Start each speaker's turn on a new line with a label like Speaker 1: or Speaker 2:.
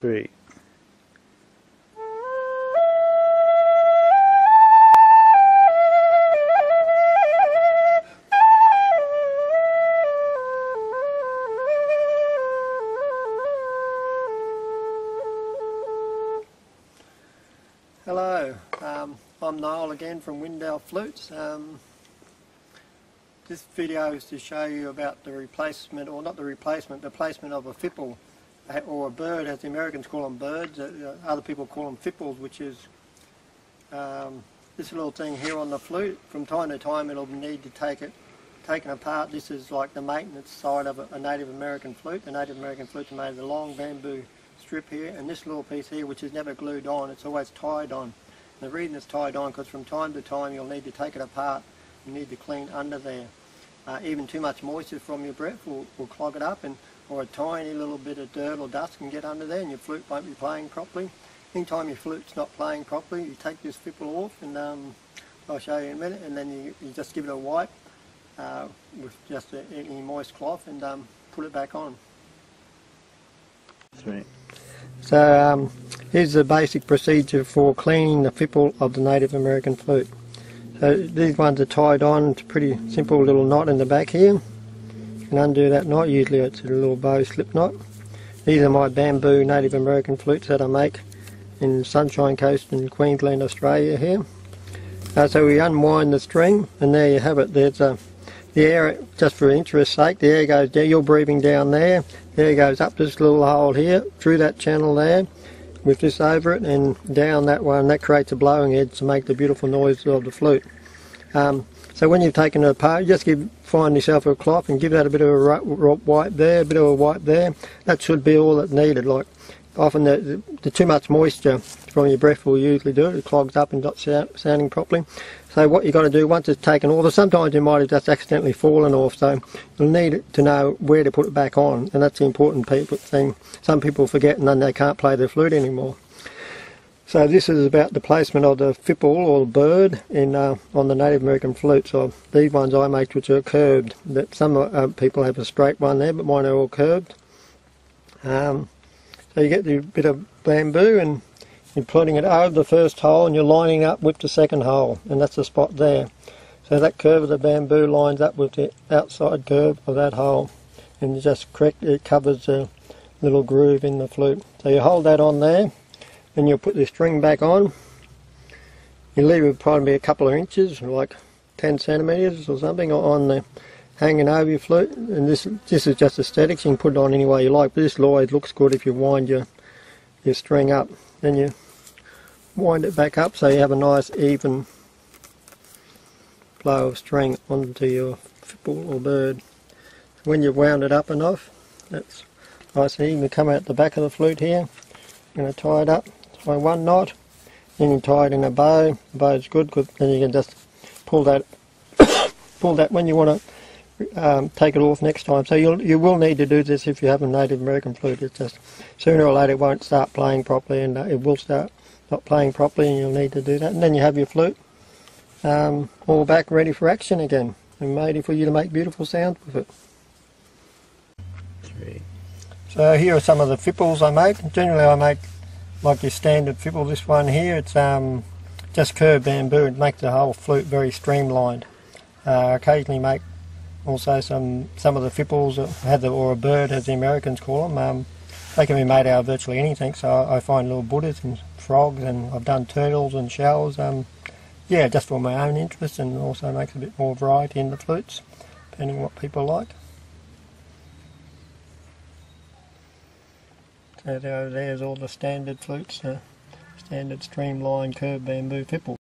Speaker 1: 3.
Speaker 2: Hello, I'm Niall again from Windelfflutes. This video is to show you about the replacement, or not the replacement, the placement of a fipple or a bird, as the Americans call them birds. Other people call them fipples, which is this little thing here on the flute. From time to time it'll need to taken apart. This is like the maintenance side of a Native American flute. The Native American flutes are made of a long bamboo strip here, and this little piece here, which is never glued on, it's always tied on. And the reason it's tied on, because from time to time you'll need to take it apart. You need to clean under there. Even too much moisture from your breath will clog it up, or a tiny little bit of dirt or dust can get under there and your flute won't be playing properly. Anytime your flute's not playing properly, you take this fipple off, and I'll show you in a minute, and then you just give it a wipe with just any moist cloth, and put it back on.
Speaker 1: 3.
Speaker 2: So here's the basic procedure for cleaning the fipple of the Native American flute. So these ones are tied on. It's a pretty simple little knot in the back here. You can undo that knot. Usually it's a little bow slip knot. These are my bamboo Native American flutes that I make in Sunshine Coast in Queensland, Australia here. So we unwind the string, and there you have it. There's the air, just for interest's sake, the air goes down. You're breathing down there. The air goes up this little hole here, through that channel there, with this over it, and down that one. That creates a blowing edge to make the beautiful noise of the flute. So when you've taken it apart, you just find yourself a cloth and give that a bit of a wipe there, a bit of a wipe there. That should be all that's needed. Like often the too much moisture from your breath will usually do it. It clogs up and not sounding properly. So what you've got to do once it's taken off, or sometimes you might have just accidentally fallen off, so you'll need to know where to put it back on, and that's the important thing. Some people forget and then they can't play their flute anymore. So this is about the placement of the fipple or bird on the Native American flute. So these ones I make, which are curved. That some people have a straight one there, but mine are all curved. So you get the bit of bamboo, and you're putting it over the first hole, and you're lining up with the second hole, and that's the spot there. So that curve of the bamboo lines up with the outside curve of that hole, and you just it covers a little groove in the flute. So you hold that on there, and you'll put the string back on. You leave it probably a couple of inches, like 10 centimetres or something, on the hanging over your flute. And this is just aesthetics. You can put it on any way you like, but this always looks good if you wind your string up. Then you wind it back up so you have a nice even flow of string onto your fipple or bird. When you've wound it up enough, that's nice and even. You come out the back of the flute here. You're going to tie it up. Tie one knot, then you tie it in a bow. The bow's good because then you can just pull that pull that when you want to take it off next time. So you will need to do this if you have a Native American flute. It's just sooner or later it won't start playing properly, and it will start not playing properly, and you'll need to do that. And then you have your flute all back ready for action again, and ready for you to make beautiful sounds with it.
Speaker 1: 3.
Speaker 2: So here are some of the fipples I make. Generally I make like your standard fipple. This one here, it's just curved bamboo. It makes the whole flute very streamlined. I occasionally make also some of the fipples that have or a bird, as the Americans call them. They can be made out of virtually anything. So I find little Buddhas and frogs, and I've done turtles and shells. Yeah, just for my own interest, and also makes a bit more variety in the flutes, depending on what people like. So there's all the standard flutes, standard streamlined curved bamboo fipple.